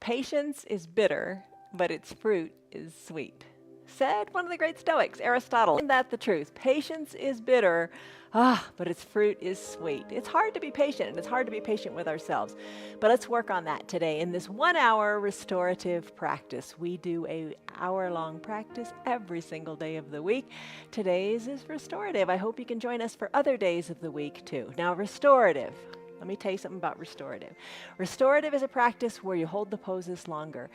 patience is bitter, but its fruit is sweet. Said one of the great Stoics, Aristotle. Isn't that the truth? Patience is bitter, but its fruit is sweet. It's hard to be patient, and it's hard to be patient with ourselves. But let's work on that today. In this 1 hour restorative practice, we do a hour-long practice every single day of the week. Today's is restorative. I hope you can join us for other days of the week too. Now, restorative. Let me tell you something about restorative. Restorative is a practice where you hold the poses longer.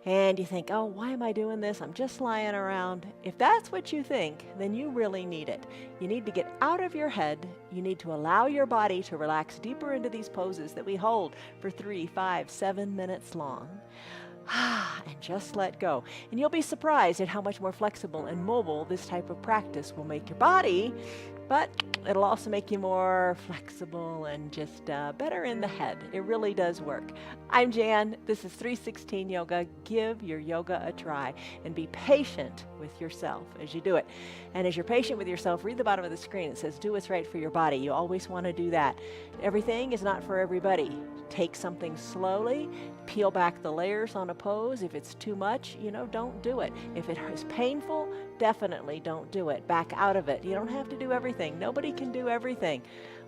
And you think, oh, why am I doing this? I'm just lying around. If that's what you think, then you really need it. You need to get out of your head. You need to allow your body to relax deeper into these poses that we hold for 3, 5, 7 minutes long. And just let go. And you'll be surprised at how much more flexible and mobile this type of practice will make your body, but it'll also make you more flexible and just better in the head. It really does work. I'm Jan. This is 316 Yoga. Give your yoga a try and be patient with yourself as you do it. And as you're patient with yourself, read the bottom of the screen. It says, do what's right for your body. You always want to do that. Everything is not for everybody. Take something slowly, peel back the layers on a pose. If it's too much, don't do it. If it is painful, definitely don't do it. Back out of it. You don't have to do everything. Nobody can do everything.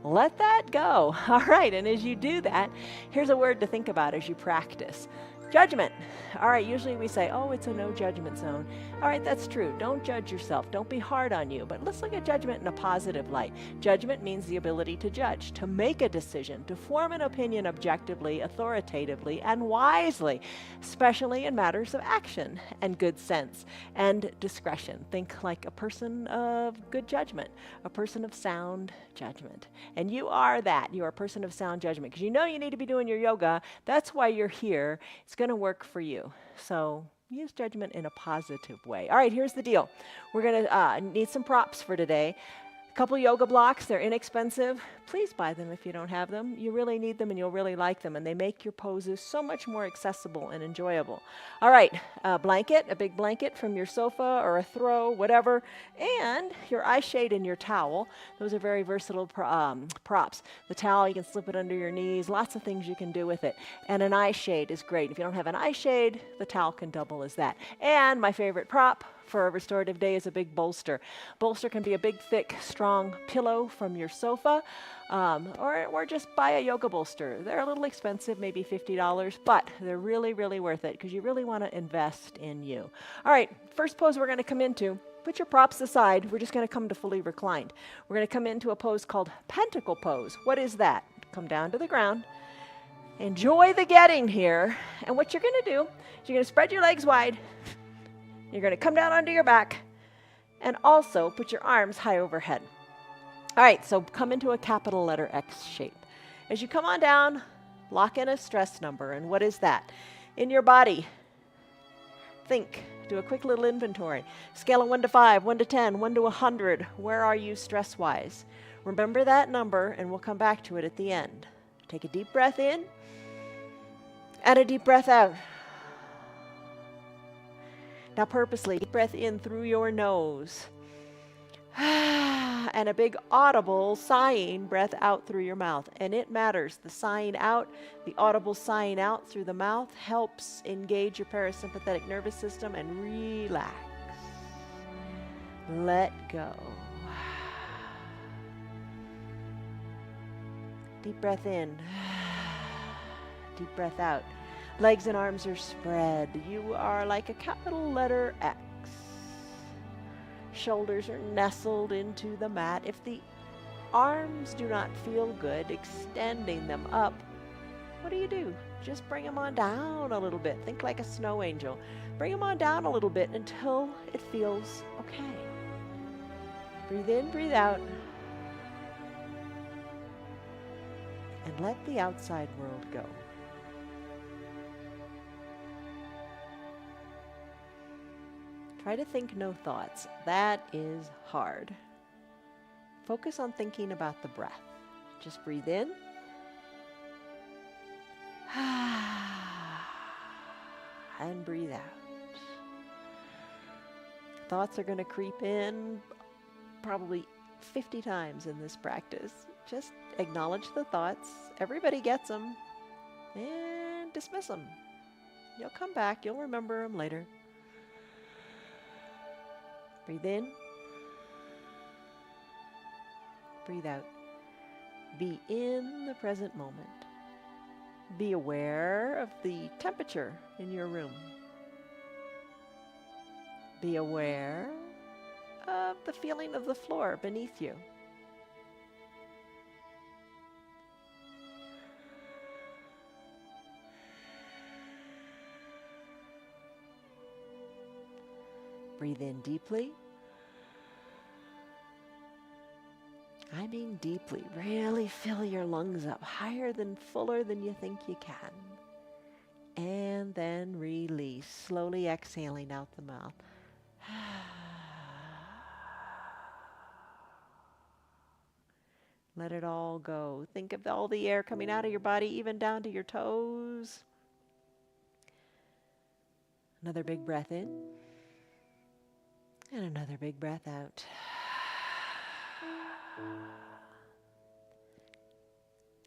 Let that go. All right, and as you do that, here's a word to think about as you practice. Judgment. All right, usually we say, oh, it's a no judgment zone. All right, that's true. Don't judge yourself. Don't be hard on you. But let's look at judgment in a positive light. Judgment means the ability to judge, to make a decision, to form an opinion objectively, authoritatively, and wisely, especially in matters of action and good sense and discretion. Think like a person of good judgment, a person of sound judgment. And you are that. You are a person of sound judgment because you know you need to be doing your yoga. That's why you're here. It's going to work for you. So use judgment in a positive way. All right, here's the deal. We're going to need some props for today. A couple yoga blocks. They're inexpensive. Please buy them if you don't have them. You really need them and you'll really like them. And they make your poses so much more accessible and enjoyable. All right, a blanket, a big blanket from your sofa or a throw, whatever. And your eye shade and your towel. Those are very versatile props. The towel, you can slip it under your knees. Lots of things you can do with it. And an eye shade is great. If you don't have an eye shade, the towel can double as that. And my favorite prop for a restorative day is a big bolster. Bolster can be a big, thick, strong pillow from your sofa, or just buy a yoga bolster. They're a little expensive, maybe $50, but they're really, really worth it because you really want to invest in you. All right, first pose we're going to come into. Put your props aside. We're just going to come to fully reclined. We're going to come into a pose called pentacle pose. What is that? Come down to the ground. Enjoy the getting here. And what you're going to do is you're going to spread your legs wide. You're going to come down onto your back and also put your arms high overhead. All right, so come into a capital letter X shape. As you come on down, lock in a stress number. And what is that? In your body, think. Do a quick little inventory. Scale of 1 to 5, 1 to 10, 1 to 100. Where are you stress-wise? Remember that number, and we'll come back to it at the end. Take a deep breath in and a deep breath out. Now purposely, deep breath in through your nose. And a big audible sighing breath out through your mouth. And it matters. The sighing out, the audible sighing out through the mouth helps engage your parasympathetic nervous system and relax. Let go. Deep breath in. Deep breath out. Legs and arms are spread. You are like a capital letter X. Shoulders are nestled into the mat. If the arms do not feel good, extending them up, what do? Just bring them on down a little bit. Think like a snow angel. Bring them on down a little bit until it feels okay. Breathe in, breathe out. And let the outside world go. Try to think no thoughts. That is hard. Focus on thinking about the breath. Just breathe in. And breathe out. Thoughts are going to creep in probably 50 times in this practice. Just acknowledge the thoughts. Everybody gets them. And dismiss them. You'll come back. You'll remember them later. Breathe in. Breathe out. Be in the present moment. Be aware of the temperature in your room. Be aware of the feeling of the floor beneath you. Breathe in deeply. I mean deeply. Really fill your lungs up higher than, fuller than you think you can. And then release, slowly exhaling out the mouth. Let it all go. Think of all the air coming out of your body, even down to your toes. Another big breath in. And another big breath out.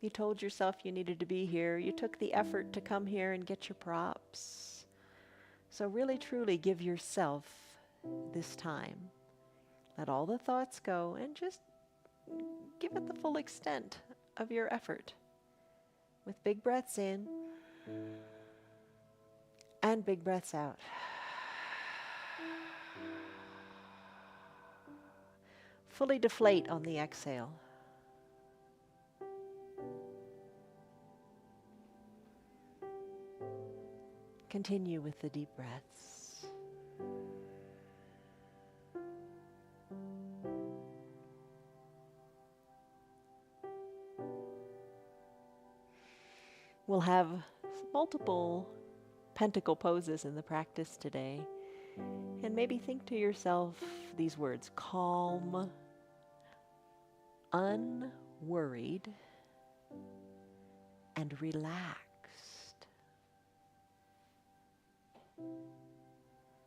You told yourself you needed to be here. You took the effort to come here and get your props. So really, truly give yourself this time. Let all the thoughts go and just give it the full extent of your effort. With big breaths in and big breaths out. Fully deflate on the exhale. Continue with the deep breaths. We'll have multiple pentacle poses in the practice today. And maybe think to yourself these words: calm, unworried, and relaxed.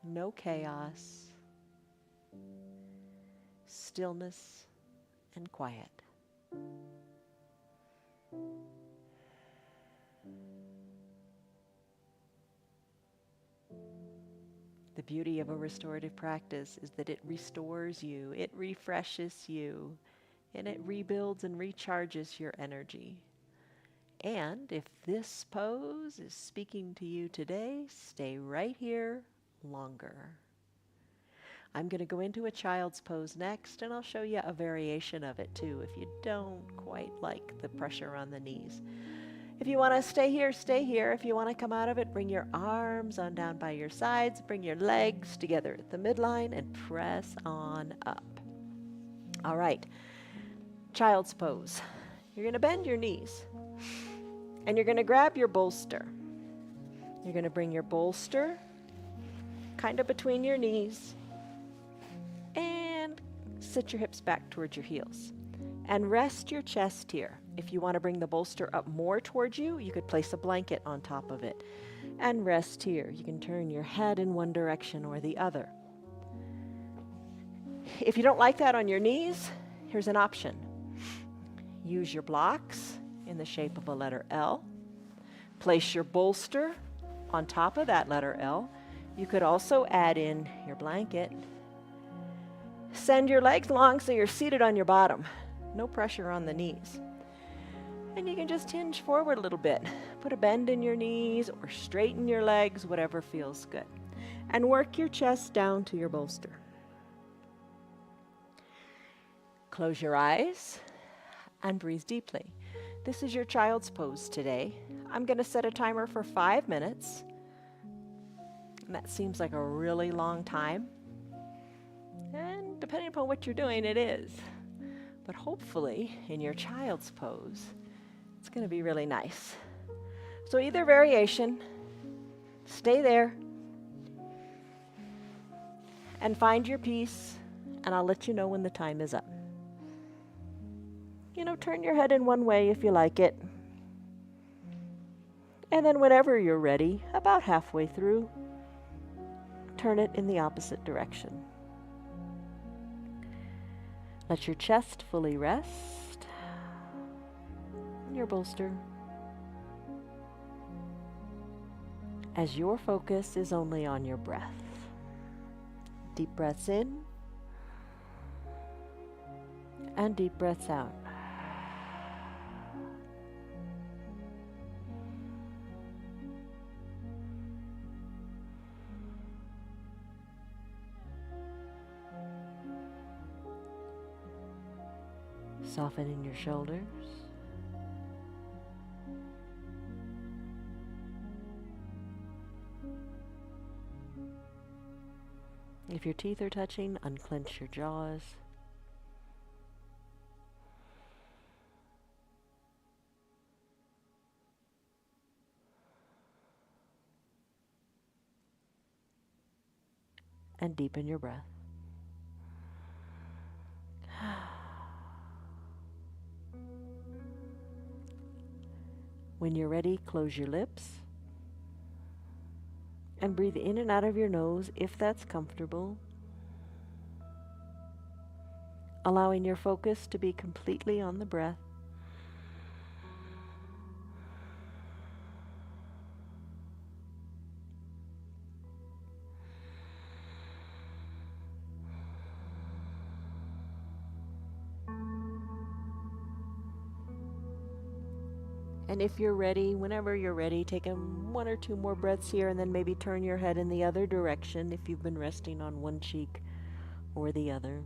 No chaos, stillness, and quiet. The beauty of a restorative practice is that it restores you, it refreshes you, and it rebuilds and recharges your energy. And if this pose is speaking to you today, stay right here longer. I'm going to go into a child's pose next, and I'll show you a variation of it too if you don't quite like the pressure on the knees. If you want to stay here, stay here. If you want to come out of it, bring your arms on down by your sides, bring your legs together at the midline, and press on up. All right, child's pose. You're going to bend your knees, and you're going to grab your bolster. You're going to bring your bolster kind of between your knees and sit your hips back towards your heels. And rest your chest here. If you want to bring the bolster up more towards you, you could place a blanket on top of it. And rest here. You can turn your head in one direction or the other. If you don't like that on your knees, here's an option. Use your blocks in the shape of a letter L. Place your bolster on top of that letter L. You could also add in your blanket. Send your legs long so you're seated on your bottom. No pressure on the knees. And you can just hinge forward a little bit. Put a bend in your knees or straighten your legs, whatever feels good. And work your chest down to your bolster. Close your eyes and breathe deeply. This is your child's pose today. I'm going to set a timer for 5 minutes. And that seems like a really long time. And depending upon what you're doing, it is. But hopefully, in your child's pose, it's going to be really nice. So either variation, stay there, and find your peace, and I'll let you know when the time is up. You know, turn your head in one way if you like it. And then whenever you're ready, about halfway through, turn it in the opposite direction. Let your chest fully rest, your bolster, as your focus is only on your breath. Deep breaths in and deep breaths out. Softening your shoulders. If your teeth are touching, unclench your jaws. And deepen your breath. When you're ready, close your lips and breathe in and out of your nose if that's comfortable, allowing your focus to be completely on the breath. And if you're ready, whenever you're ready, take one or two more breaths here and then maybe turn your head in the other direction if you've been resting on one cheek or the other.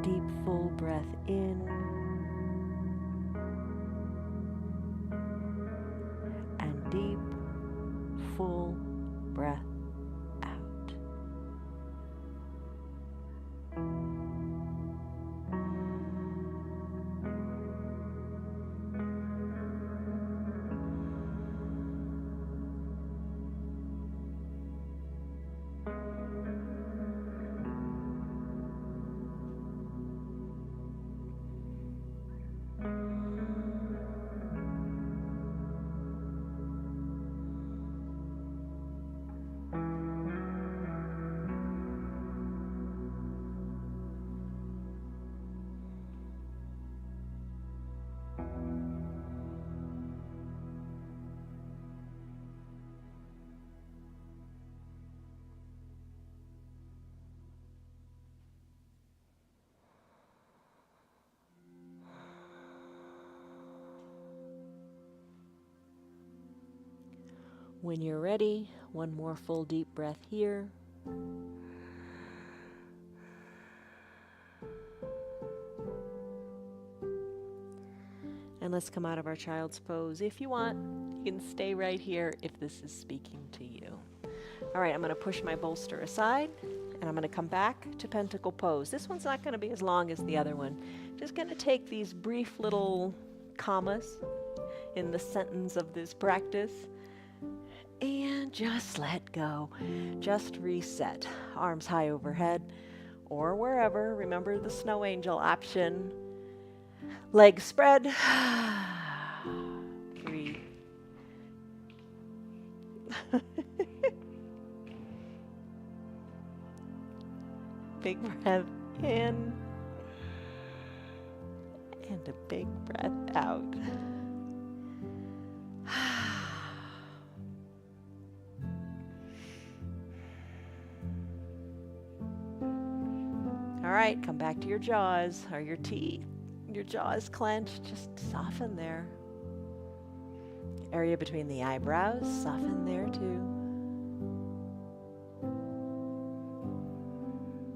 Deep, full breath in and deep, full breath out. When you're ready, one more full deep breath here. And let's come out of our child's pose. If you want, you can stay right here if this is speaking to you. All right, I'm going to push my bolster aside, and I'm going to come back to pentacle pose. This one's not going to be as long as the other one. Just going to take these brief little commas in the sentence of this practice and just let go. Just reset. Arms high overhead or wherever. Remember the snow angel option. Legs spread. Breathe. Big breath in And a big breath out. All right, come back to your jaws or your teeth. Your jaw is clenched, just soften there. Area between the eyebrows, soften there too.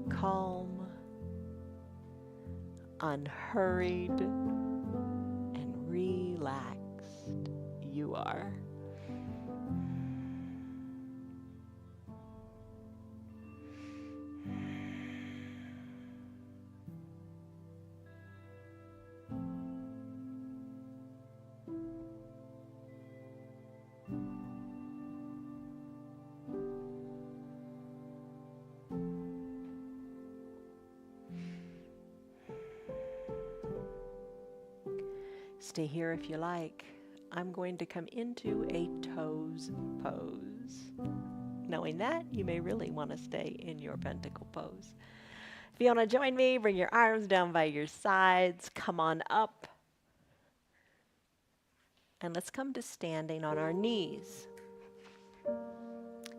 Calm, unhurried, and relaxed you are. Stay here if you like. I'm going to come into a toes pose. Knowing that, you may really want to stay in your pentacle pose. If you want to join me, bring your arms down by your sides. Come on up. And let's come to standing on our knees.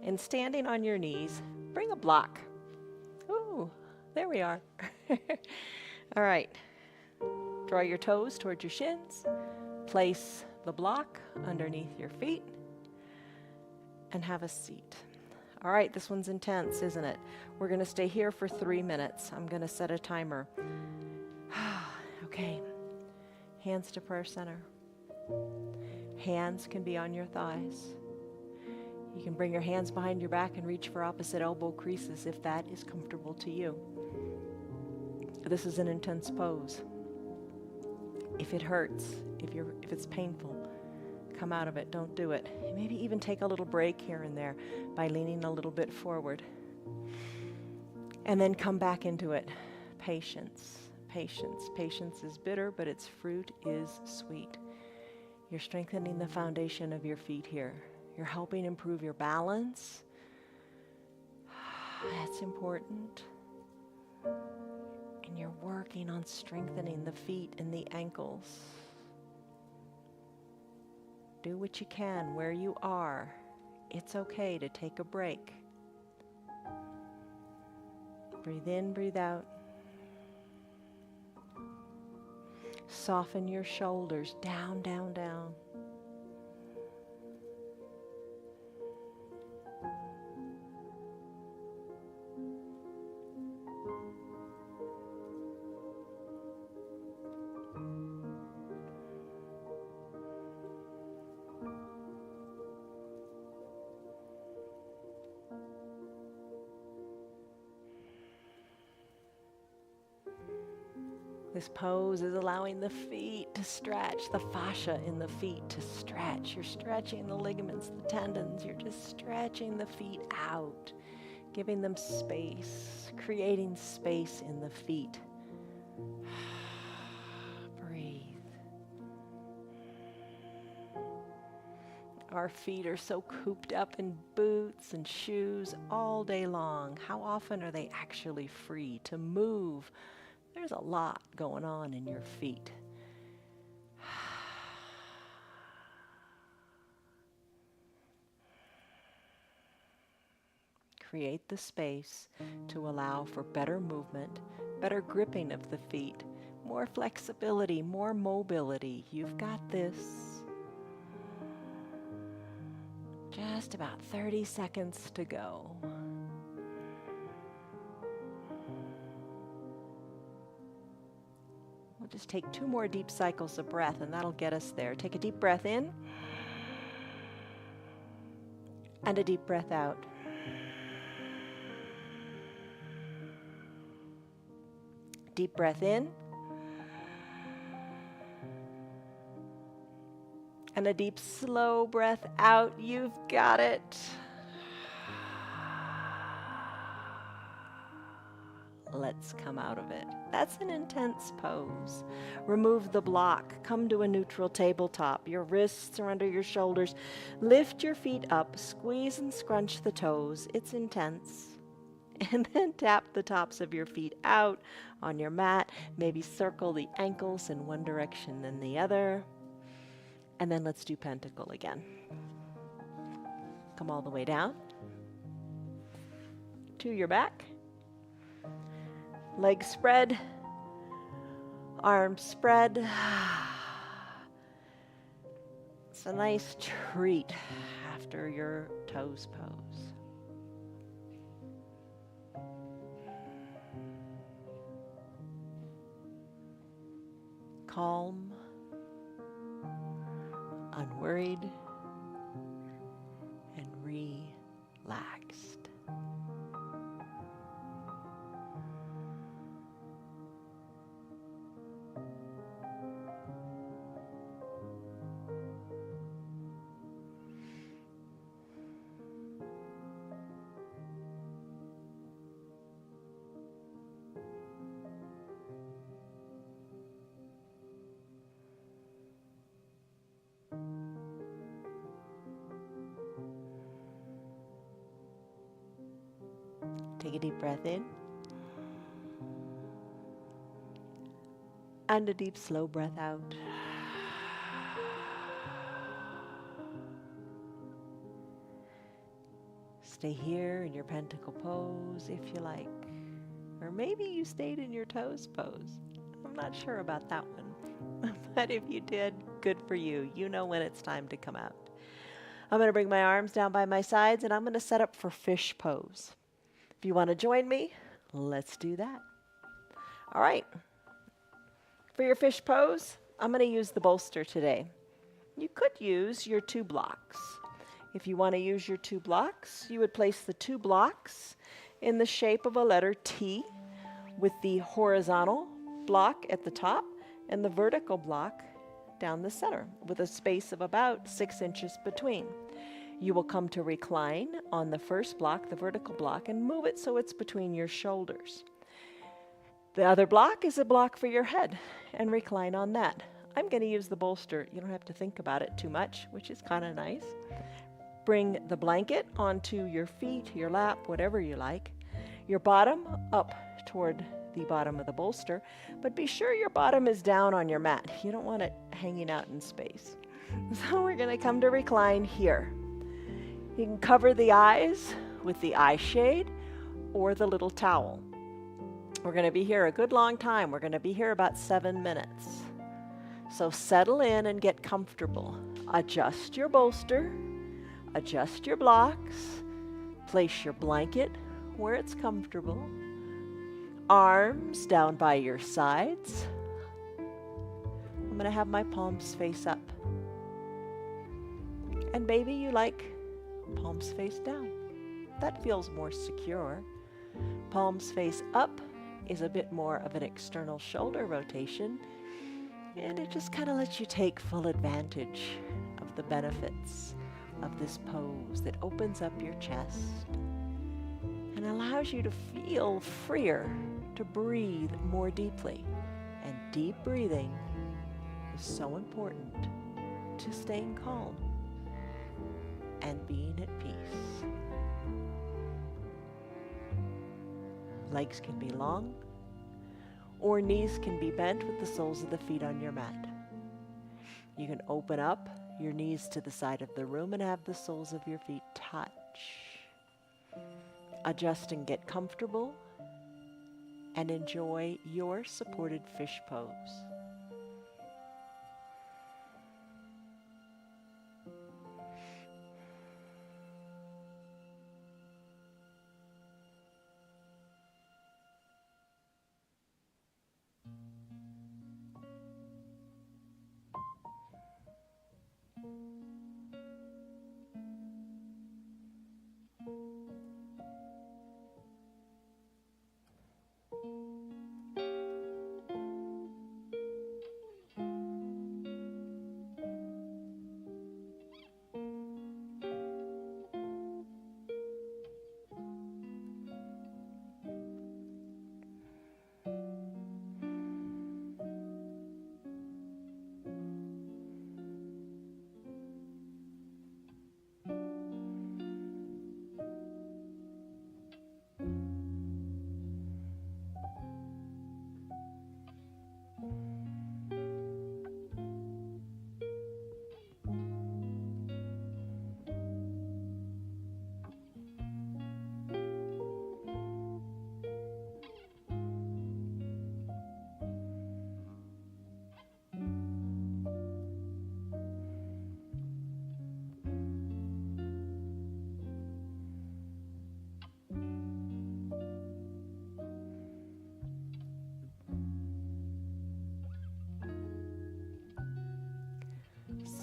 And standing on your knees, bring a block. Ooh, there we are. All right. Draw your toes towards your shins. Place the block underneath your feet. And have a seat. All right, this one's intense, isn't it? We're going to stay here for 3 minutes. I'm going to set a timer. Okay. Hands to prayer center. Hands can be on your thighs. You can bring your hands behind your back and reach for opposite elbow creases if that is comfortable to you. This is an intense pose. If it hurts, if it's painful, come out of it. Don't do it. Maybe even take a little break here and there by leaning a little bit forward. And then come back into it. Patience, patience. Patience is bitter, but its fruit is sweet. You're strengthening the foundation of your feet here. You're helping improve your balance. That's important. And you're working on strengthening the feet and the ankles. Do what you can where you are. It's okay to take a break. Breathe in, breathe out. Soften your shoulders down, down, down. This pose is allowing the feet to stretch, the fascia in the feet to stretch. You're stretching the ligaments, the tendons. You're just stretching the feet out, giving them space, creating space in the feet. Breathe. Our feet are so cooped up in boots and shoes all day long. How often are they actually free to move? There's a lot going on in your feet. Create the space to allow for better movement, better gripping of the feet, more flexibility, more mobility. You've got this. Just about 30 seconds to go. We'll just take 2 more deep cycles of breath and that'll get us there. Take a deep breath in and a deep breath out. Deep breath in and a deep slow breath out. You've got it. Let's come out of it. That's an intense pose. Remove the block. Come to a neutral tabletop. Your wrists are under your shoulders. Lift your feet up. Squeeze and scrunch the toes. It's intense. And then tap the tops of your feet out on your mat. Maybe circle the ankles in one direction then the other. And then let's do pentacle again. Come all the way down to your back. Legs spread, arms spread. It's a nice treat after your toes pose. Calm, unworried, and relaxed. Take a deep breath in. And a deep, slow breath out. Stay here in your pentacle pose if you like. Or maybe you stayed in your toes pose. I'm not sure about that one. But if you did, good for you. You know when it's time to come out. I'm going to bring my arms down by my sides and I'm going to set up for fish pose. If you want to join me, let's do that. All right. For your fish pose, I'm going to use the bolster today. You could use your 2 blocks. If you want to use your 2 blocks, you would place the 2 blocks in the shape of a letter T with the horizontal block at the top and the vertical block down the center with a space of about 6 inches between. You will come to recline on the first block, the vertical block, and move it so it's between your shoulders. The other block is a block for your head, and recline on that. I'm going to use the bolster. You don't have to think about it too much, which is kind of nice. Bring the blanket onto your feet, your lap, whatever you like. Your bottom up toward the bottom of the bolster, but be sure your bottom is down on your mat. You don't want it hanging out in space. So we're going to come to recline here. You can cover the eyes with the eye shade or the little towel. We're going to be here a good long time. We're going to be here about 7 minutes. So settle in and get comfortable. Adjust your bolster, adjust your blocks, place your blanket where it's comfortable, arms down by your sides. I'm going to have my palms face up. And maybe you like palms face down. That feels more secure. Palms face up is a bit more of an external shoulder rotation, and it just kind of lets you take full advantage of the benefits of this pose that opens up your chest and allows you to feel freer to breathe more deeply. And deep breathing is so important to staying calm and being at peace. Legs can be long, or knees can be bent with the soles of the feet on your mat. You can open up your knees to the side of the room and have the soles of your feet touch. Adjust and get comfortable and enjoy your supported fish pose.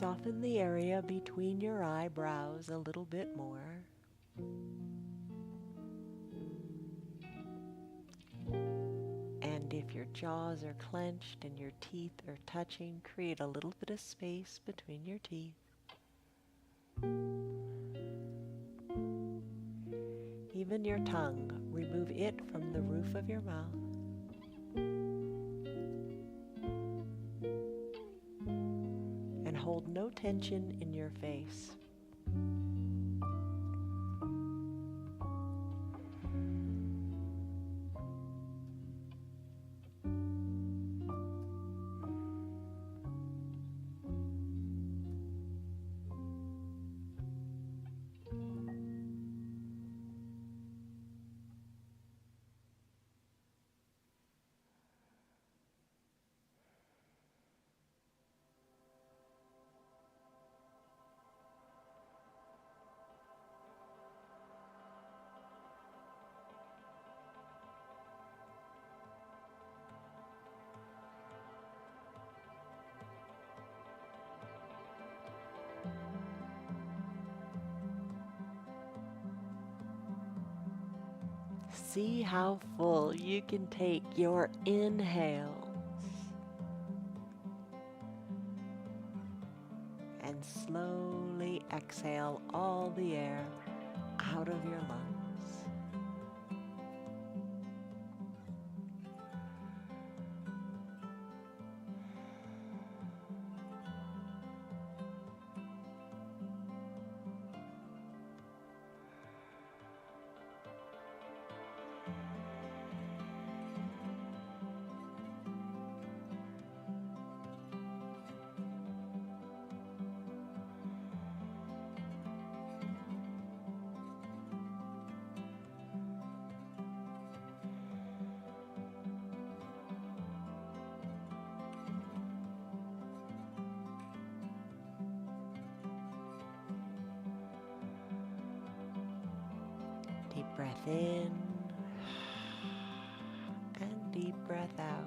Soften the area between your eyebrows a little bit more. And if your jaws are clenched and your teeth are touching, create a little bit of space between your teeth. Even your tongue, remove it from the roof of your mouth. And hold no tension in your face. See how full you can take your inhales and slowly exhale all the air out of your lungs. Deep breath in and deep breath out.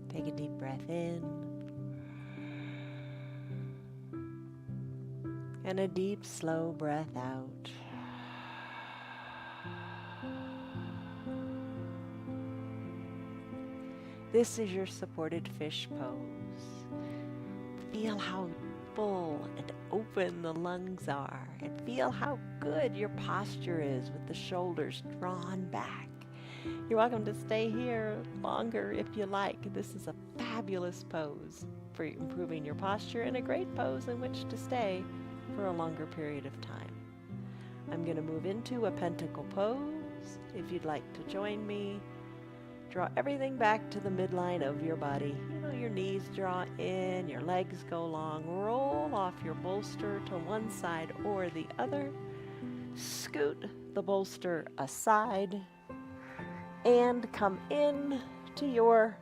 Take a deep breath in and a deep, slow breath out. This is your supported fish pose. Feel how full and open the lungs are, and feel how good your posture is with the shoulders drawn back. You're welcome to stay here longer if you like. This is a fabulous pose for improving your posture and a great pose in which to stay for a longer period of time. I'm going to move into a pentacle pose. If you'd like to join me, Draw everything back to the midline of your body. You know, your knees draw in, your legs go long. Roll off your bolster to one side or the other. Scoot the bolster aside and come in to your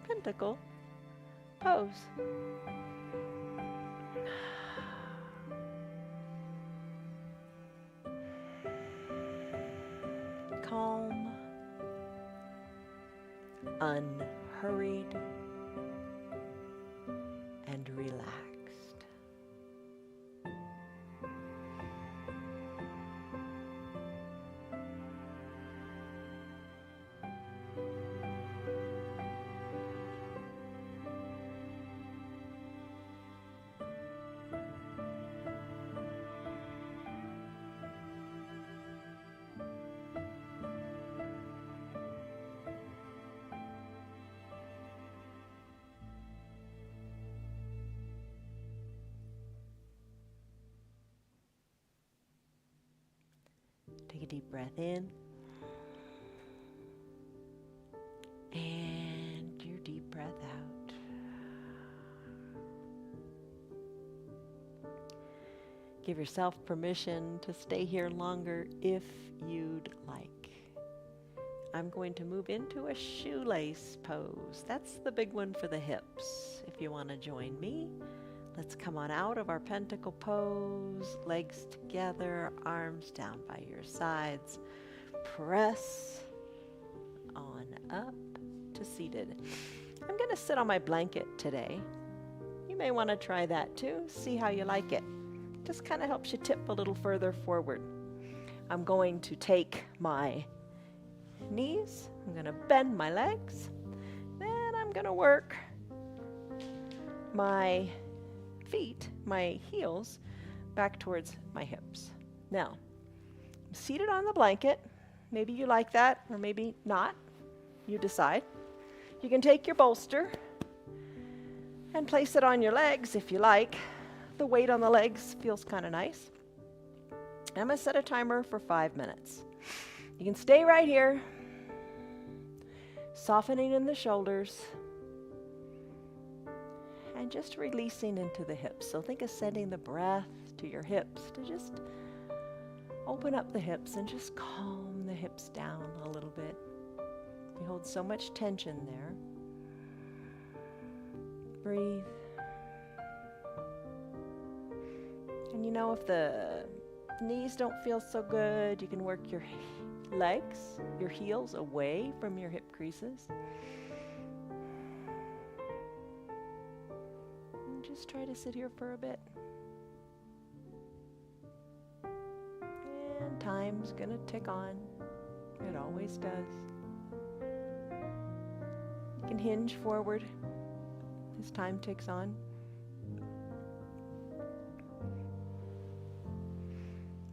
pentacle pose. Calm, unhurried, and relaxed. Take a deep breath in. And your deep breath out. Give yourself permission to stay here longer if you'd like. I'm going to move into a shoelace pose. That's the big one for the hips. If you want to join me, let's come on out of our pentacle pose, legs together, arms down by your sides. Press on up to seated. I'm going to sit on my blanket today. You may want to try that too. See how you like it. Just kind of helps you tip a little further forward. I'm going to take my knees. I'm going to bend my legs. Then I'm going to work my feet, my heels, back towards my hips. Now, I'm seated on the blanket. Maybe you like that, or maybe not. You decide. You can take your bolster and place it on your legs if you like. The weight on the legs feels kind of nice. I'm going to set a timer for 5 minutes. You can stay right here, softening in the shoulders, and just releasing into the hips. So think of sending the breath to your hips to just open up the hips and just calm the hips down a little bit. You hold so much tension there. Breathe. And you know, if the knees don't feel so good, you can work your legs, your heels away from your hip creases. And just try to sit here for a bit. And time's gonna tick on. It always does. You can hinge forward as time ticks on.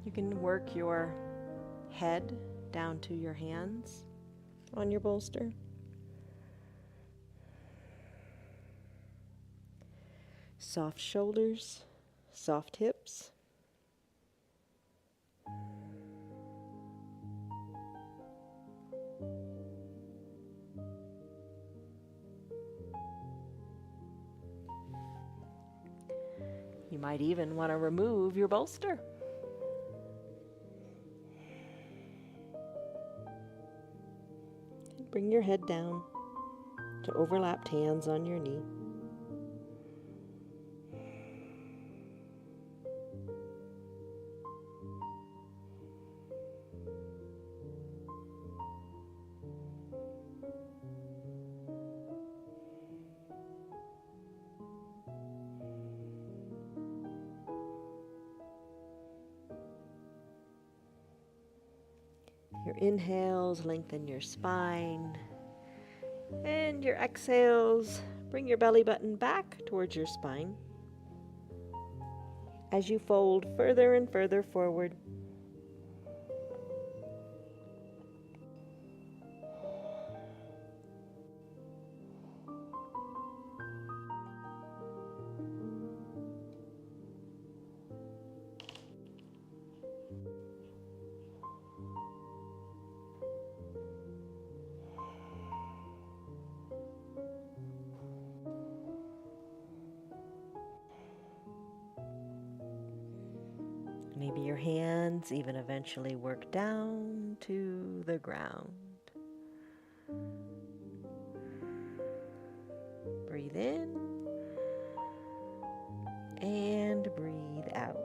You can work your head down to your hands on your bolster. Soft shoulders, soft hips. You might even want to remove your bolster. Bring your head down to overlapped hands on your knee. Your inhales lengthen your spine, and your exhales bring your belly button back towards your spine as you fold further and further forward. Maybe your hands even eventually work down to the ground. Breathe in and breathe out.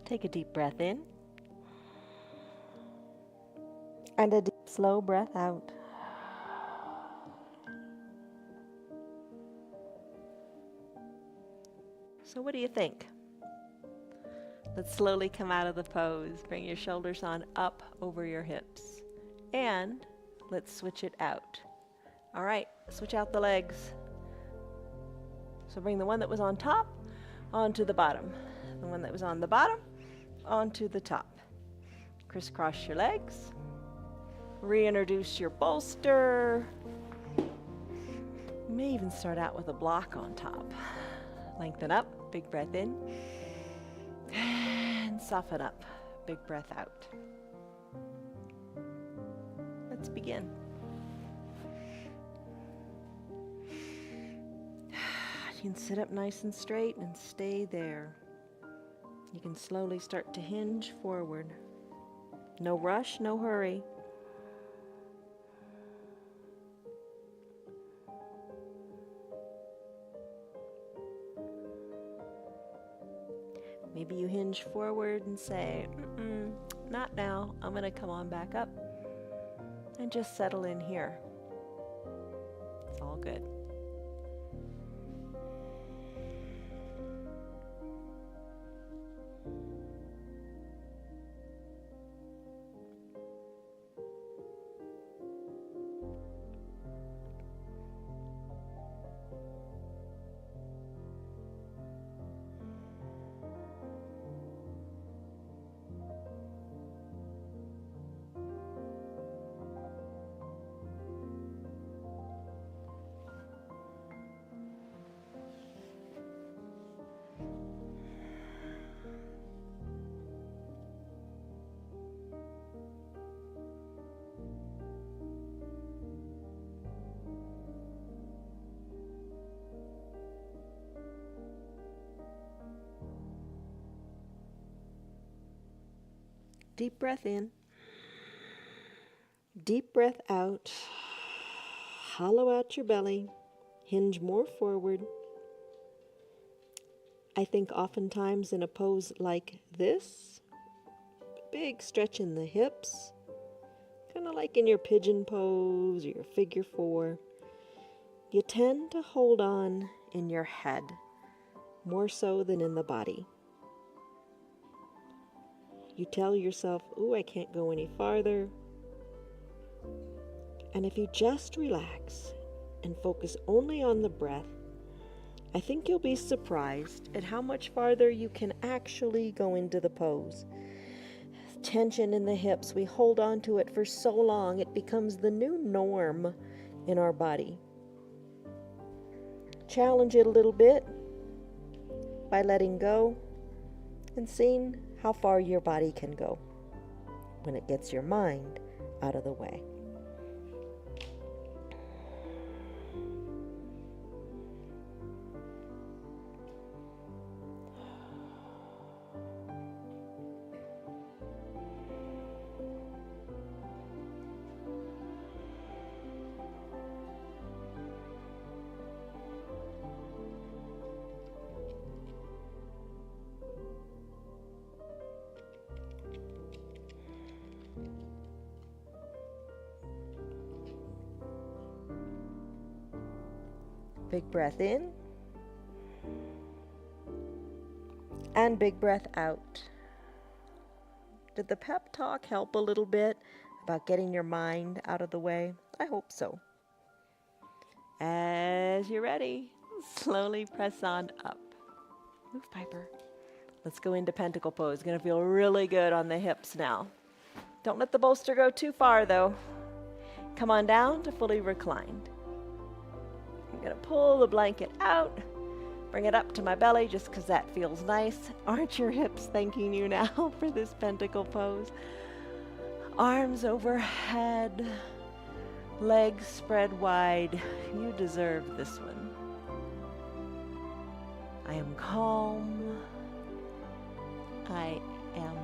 Take a deep breath in and a deep, slow breath out. So what do you think? Let's slowly come out of the pose. Bring your shoulders on up over your hips. And let's switch it out. All right, switch out the legs. So bring the one that was on top onto the bottom. The one that was on the bottom onto the top. Crisscross your legs. Reintroduce your bolster. You may even start out with a block on top. Lengthen up, big breath in. And soften up, big breath out. Let's begin. You can sit up nice and straight and stay there. You can slowly start to hinge forward. No rush, no hurry. Maybe you hinge forward and say, not now. I'm going to come on back up and just settle in here. It's all good. Deep breath in, deep breath out, hollow out your belly, hinge more forward. I think oftentimes in a pose like this, big stretch in the hips, kind of like in your pigeon pose or your figure four, you tend to hold on in your head more so than in the body. You tell yourself, ooh, I can't go any farther. And if you just relax and focus only on the breath I think you'll be surprised at how much farther you can actually go into the pose. Tension in the hips, we hold on to it for so long, it becomes the new norm in our body. Challenge it a little bit by letting go and seeing how far your body can go when it gets your mind out of the way. Big breath in and big breath out. Did the pep talk help a little bit about getting your mind out of the way? I hope so. As you're ready, slowly press on up. Move, Piper. Let's go into pentacle pose. Gonna feel really good on the hips now. Don't let the bolster go too far though. Come on down to fully reclined. I'm gonna pull the blanket out, bring it up to my belly just because that feels nice. Aren't your hips thanking you now for this pentacle pose? Arms overhead, legs spread wide. You deserve this one. I am calm. I am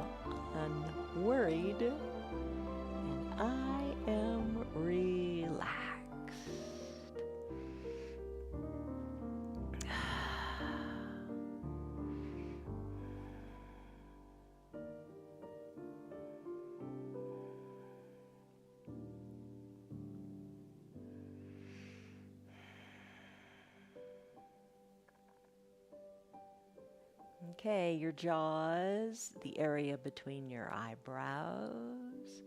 unworried. And I am relaxed. Okay, your jaws, the area between your eyebrows,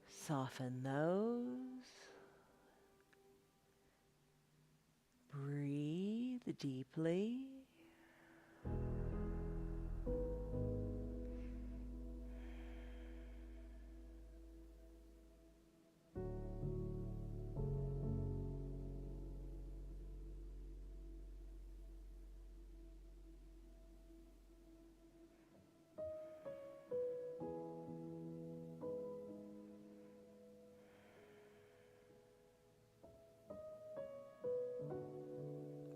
soften those. Breathe deeply.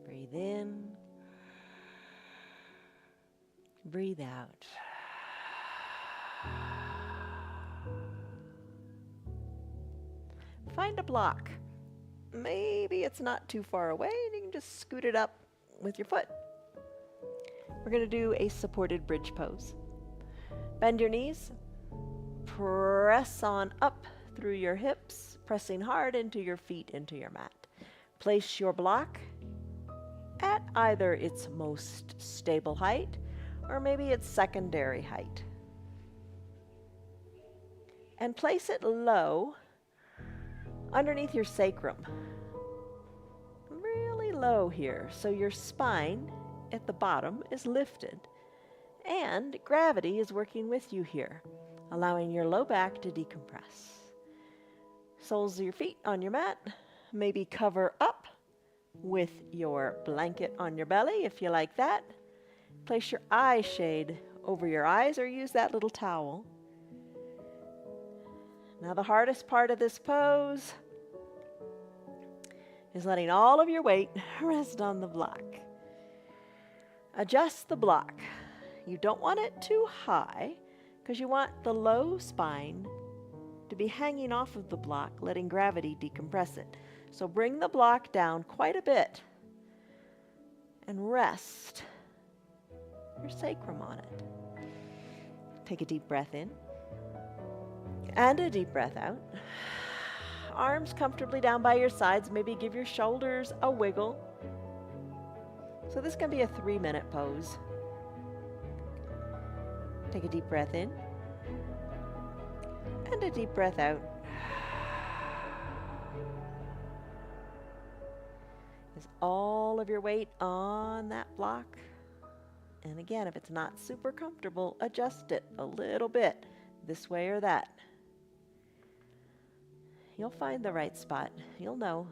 Breathe in. Breathe out. Find a block. Maybe it's not too far away and you can just scoot it up with your foot. We're going to do a supported bridge pose. Bend your knees. Press on up through your hips, pressing hard into your feet, into your mat. Place your block at either its most stable height or maybe its secondary height. And place it low underneath your sacrum. Really low here, so your spine at the bottom is lifted and gravity is working with you here, allowing your low back to decompress. Soles of your feet on your mat, maybe cover up with your blanket on your belly if you like that. Place your eye shade over your eyes or use that little towel. Now the hardest part of this pose is letting all of your weight rest on the block. Adjust the block. You don't want it too high because you want the low spine to be hanging off of the block, letting gravity decompress it. So bring the block down quite a bit and rest your sacrum on it. Take a deep breath in and a deep breath out. Arms comfortably down by your sides. Maybe give your shoulders a wiggle. So this can be a 3-minute pose. Take a deep breath in and a deep breath out. Is all of your weight on that block? And again, if it's not super comfortable, adjust it a little bit, this way or that. You'll find the right spot. You'll know.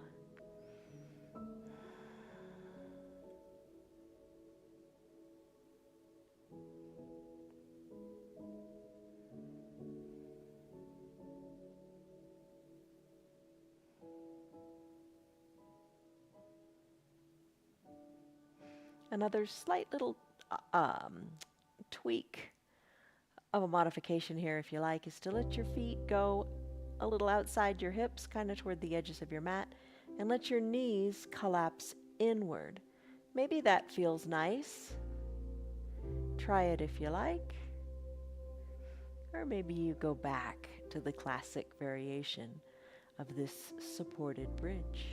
Another slight little tweak of a modification here, if you like, is to let your feet go a little outside your hips, kind of toward the edges of your mat, and let your knees collapse inward. Maybe that feels nice. Try it if you like. Or maybe you go back to the classic variation of this supported bridge.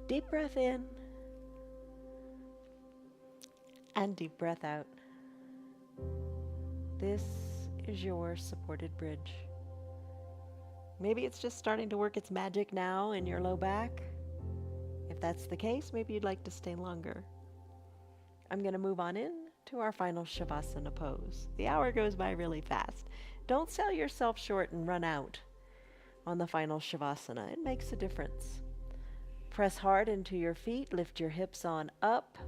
Deep breath in and deep breath out. This is your supported bridge. Maybe it's just starting to work its magic now in your low back. If that's the case, maybe you'd like to stay longer. I'm going to move on in to our final Shavasana pose. The hour goes by really fast. Don't sell yourself short and run out on the final Shavasana. It makes a difference. Press hard into your feet, lift your hips on up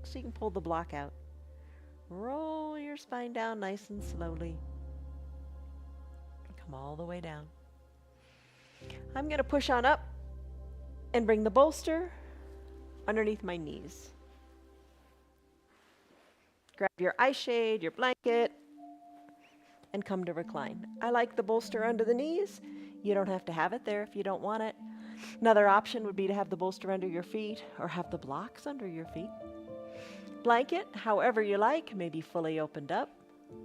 so you can pull the block out. Roll your spine down nice and slowly. Come all the way down. I'm going to push on up and bring the bolster underneath my knees. Grab your eye shade, your blanket, and come to recline. I like the bolster under the knees. You don't have to have it there if you don't want it. Another option would be to have the bolster under your feet or have the blocks under your feet. Blanket, however you like, may be fully opened up,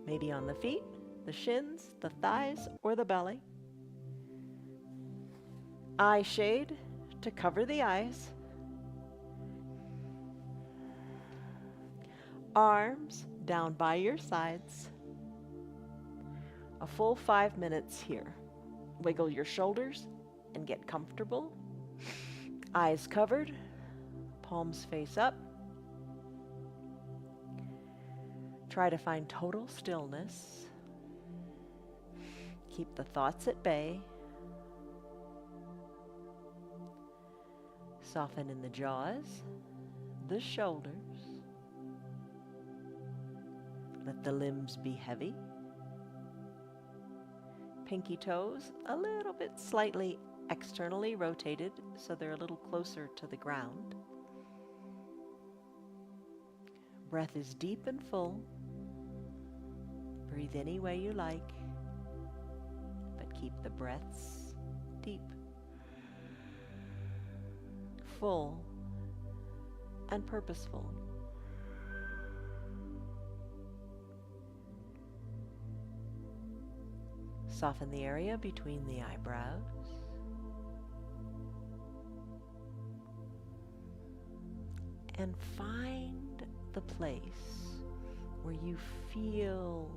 maybe on the feet, the shins, the thighs, or the belly. Eye shade to cover the eyes. Arms down by your sides. A full 5 minutes here. Wiggle your shoulders and get comfortable. Eyes covered, palms face up. Try to find total stillness. Keep the thoughts at bay. Soften in the jaws, the shoulders. Let the limbs be heavy. Pinky toes a little bit slightly externally rotated so they're a little closer to the ground. Breath is deep and full. Breathe any way you like, but keep the breaths deep, full, and purposeful. Soften the area between the eyebrows. And find the place where you feel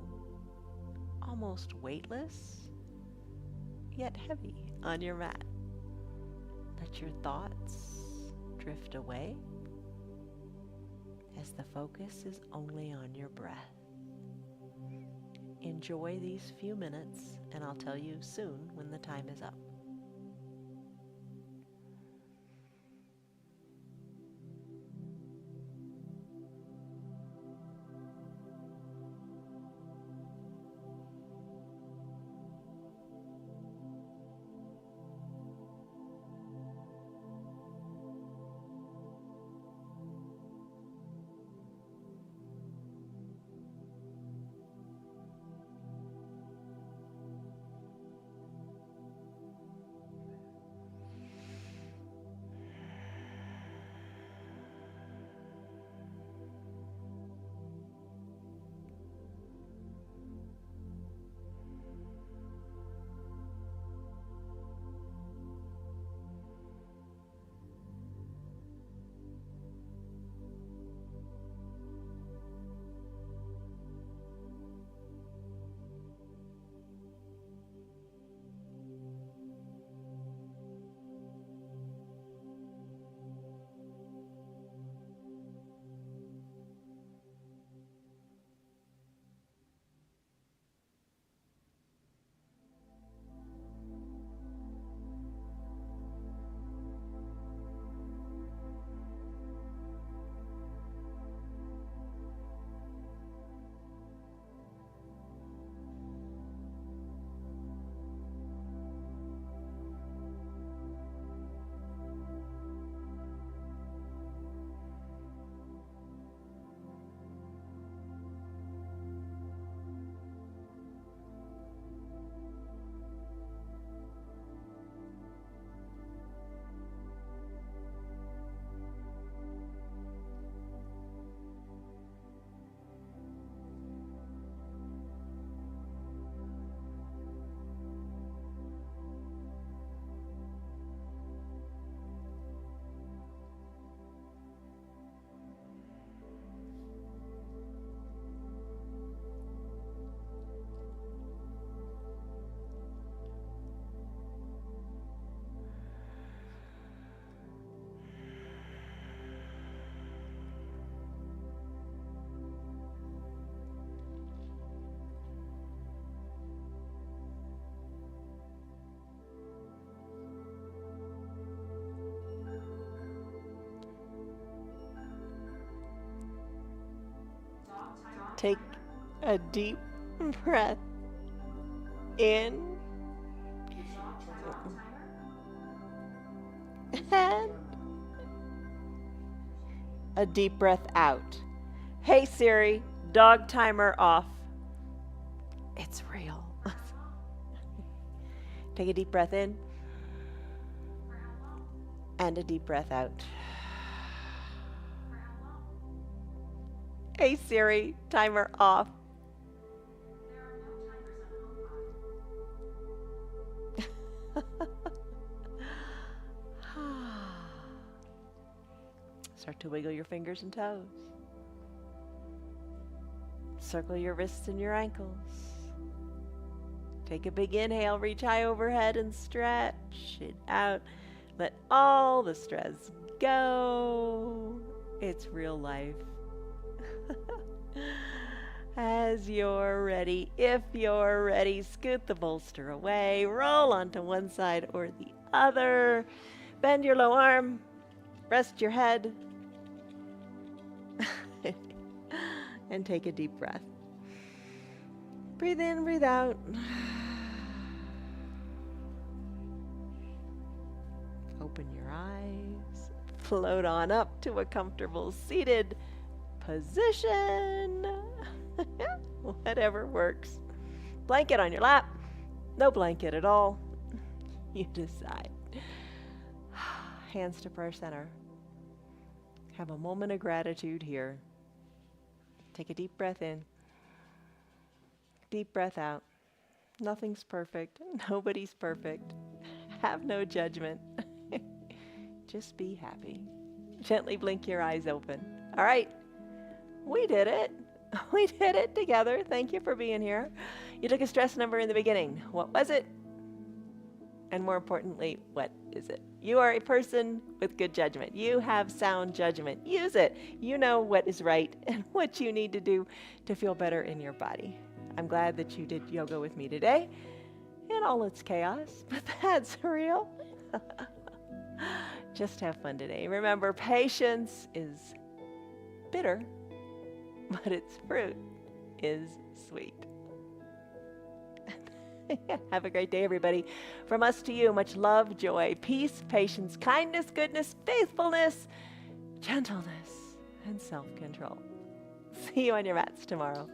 almost weightless, yet heavy on your mat. Let your thoughts drift away as the focus is only on your breath. Enjoy these few minutes, and I'll tell you soon when the time is up. Take a deep breath in and a deep breath out. Hey Siri, dog timer off. It's real. Take a deep breath in and a deep breath out. Hey Siri, timer off. Start to wiggle your fingers and toes. Circle your wrists and your ankles. Take a big inhale, reach high overhead and stretch it out. Let all the stress go. It's real life. As you're ready, if you're ready, scoot the bolster away, roll onto one side or the other, bend your low arm, rest your head, and take a deep breath. Breathe in, breathe out. Float on up to a comfortable seated position. Whatever works. Blanket on your lap. No blanket at all. You decide. Hands to prayer center. Have a moment of gratitude here. Take a deep breath in. Deep breath out. Nothing's perfect. Nobody's perfect. Have no judgment. Just be happy. Gently blink your eyes open. All right. We did it. We did it together. Thank you for being here. You took a stress number in the beginning. What was it? And more importantly, what is it? You are a person with good judgment. You have sound judgment. Use it. You know what is right and what you need to do to feel better in your body. I'm glad that you did yoga with me today in all its chaos, but that's real. Just have fun today. Remember, patience is bitter, but its fruit is sweet. Have a great day, everybody. From us to you, much love, joy, peace, patience, kindness, goodness, faithfulness, gentleness, and self-control. See you on your mats tomorrow.